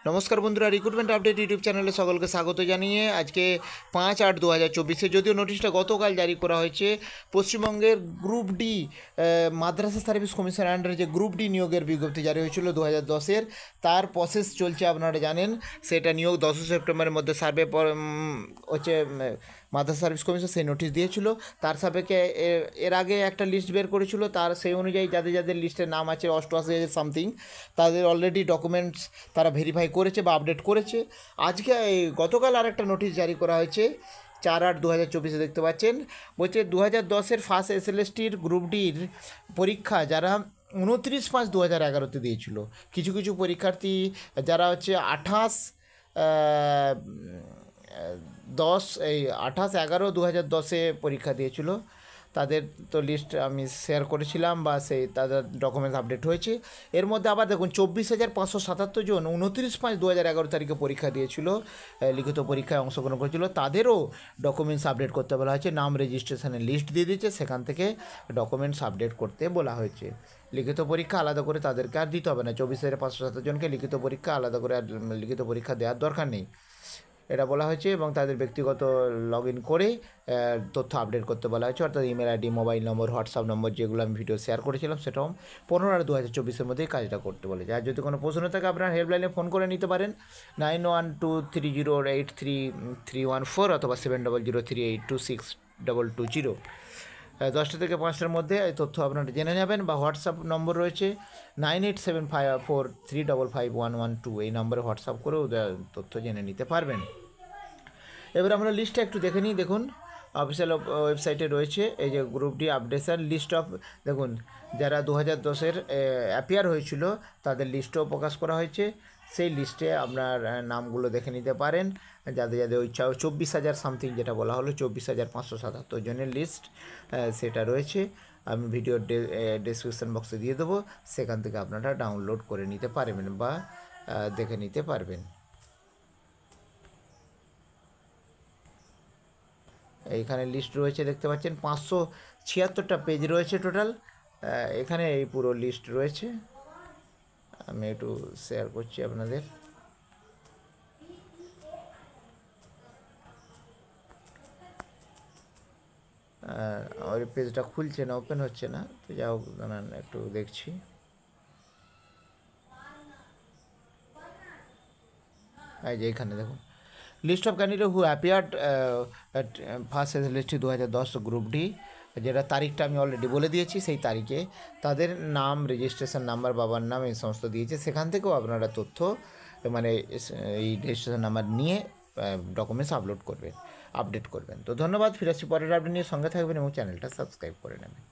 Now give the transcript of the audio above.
নমস্কার বন্ধুরা, recruitment update YouTube চ্যানেলে সকলকে স্বাগত জানিয়ে আজকে 5/8/2024 যদিও নোটিশটা গতকাল জারি করা হয়েছে। পশ্চিমবঙ্গের গ্রুপ ডি মাদ্রাসা সার্ভিস কমিশনের আন্ডারে যে গ্রুপ ডি নিয়োগের বিজ্ঞপ্তি জারি হয়েছিল 2010-এর, তার প্রসেস চলছে আপনারা জানেন। সেটা নিয়োগ 10 সেপ্টেম্বরের মধ্যে সার্ভে হচ্ছে মাদ্রাসা সার্ভিস কমিশন সেই নোটিশ দিয়েছিল। তার সাপেক্ষে এর আগে একটা লিস্ট বের করেছিল, তার সেই অনুযায়ী যাদের যাদের লিস্টের নাম আছে 88,000 সামথিং, তাদের অলরেডি ডকুমেন্টস তারা ভেরিফাই করেছে বা আপডেট করেছে। আজকে গতকাল আর একটা নোটিশ জারি করা হয়েছে 4/8/2024 দেখতে পাচ্ছেন। বলছে 2010-এর ফার্স্ট SLSTর গ্রুপ ডির পরীক্ষা যারা 29/5/2011 দিয়েছিল, কিছু কিছু পরীক্ষার্থী যারা হচ্ছে 28/11/2010 পরীক্ষা দিয়েছিল, তাদের তো লিস্ট আমি শেয়ার করেছিলাম বা সেই তাদের ডকুমেন্টস আপডেট হয়েছে। এর মধ্যে আবার দেখুন 24,577 জন 29/5/2011 পরীক্ষা দিয়েছিল, লিখিত পরীক্ষায় অংশগ্রহণ করেছিল, তাদেরও ডকুমেন্টস আপডেট করতে বলা হয়েছে। নাম রেজিস্ট্রেশনের লিস্ট দিয়ে দিয়েছে, সেখান থেকে ডকুমেন্টস আপডেট করতে বলা হয়েছে। লিখিত পরীক্ষা আলাদা করে তাদেরকে আর দিতে হবে না। 24,577 জনকে লিখিত পরীক্ষা আলাদা করে আর লিখিত পরীক্ষা দেওয়ার দরকার নেই, এটা বলা হয়েছে। এবং তাদের ব্যক্তিগত লগ ইন করে তথ্য আপডেট করতে বলা হয়েছে, অর্থাৎ ইমেল আইডি, মোবাইল নম্বর, হোয়াটসঅ্যাপ নম্বর, যেগুলো আমি ভিডিও শেয়ার করেছিলাম, সেটাও 15/8/2024 মধ্যেই কাজটা করতে বলেছে। আর যদি কোনো প্রশ্ন থাকে আপনার হেল্পলাইনে ফোন করে নিতে পারেন 9123083314 অথবা 7003826220। 10টা থেকে 5টার মধ্যে এই তথ্য আপনারা জেনে নেবেন। বা হোয়াটসঅ্যাপ নম্বর রয়েছে 987543555112, এই নম্বরে হোয়াটসঅ্যাপ করেও তথ্য জেনে নিতে পারবেন। এবার আমরা লিস্টটা একটু দেখে নিই। দেখুন অফিসিয়াল ওয়েবসাইটে রয়েছে এই যে group D updation list of. দেখুন যারা 2010-এর অ্যাপিয়ার হয়েছিল তাদের লিস্টও প্রকাশ করা হয়েছে। সেই লিস্টে আপনার নামগুলো দেখে নিতে পারেন, যাদের যাদের ওই 24,000 সামথিং যেটা বলা হলো 24,577 জনের লিস্ট সেটা রয়েছে। আমি ভিডিওর ডেসক্রিপশন বক্সে দিয়ে দেবো, সেখান থেকে আপনারা ডাউনলোড করে নিতে পারবেন বা দেখে নিতে পারবেন। এইখানে লিস্ট রয়েছে দেখতে পাচ্ছেন, 576টা পেজ রয়েছে টোটাল। এখানে এই পুরো লিস্ট রয়েছে, আমি একটু শেয়ার করছি আপনাদের। আমার পেজটা খুলছে না, ওপেন হচ্ছে না, তো যাই হোক একটু দেখছি। এই যে এখানে দেখুন list of candidate who appeared first SLST 2010 group D, যেটা তারিখটা আমি অলরেডি বলে দিয়েছি, সেই তারিখে তাদের নাম, রেজিস্ট্রেশন নাম্বার, বাবার নাম, এই সমস্ত দিয়েছে। সেখান থেকেও আপনারা তথ্য মানে এই রেজিস্ট্রেশন নাম্বার নিয়ে ডকুমেন্টস আপডেট করবেন। তো ধন্যবাদ, ফিরে আসছি পরের আপডেট নিয়ে। সঙ্গে থাকবেন এবং চ্যানেলটা সাবস্ক্রাইব করে নেবেন।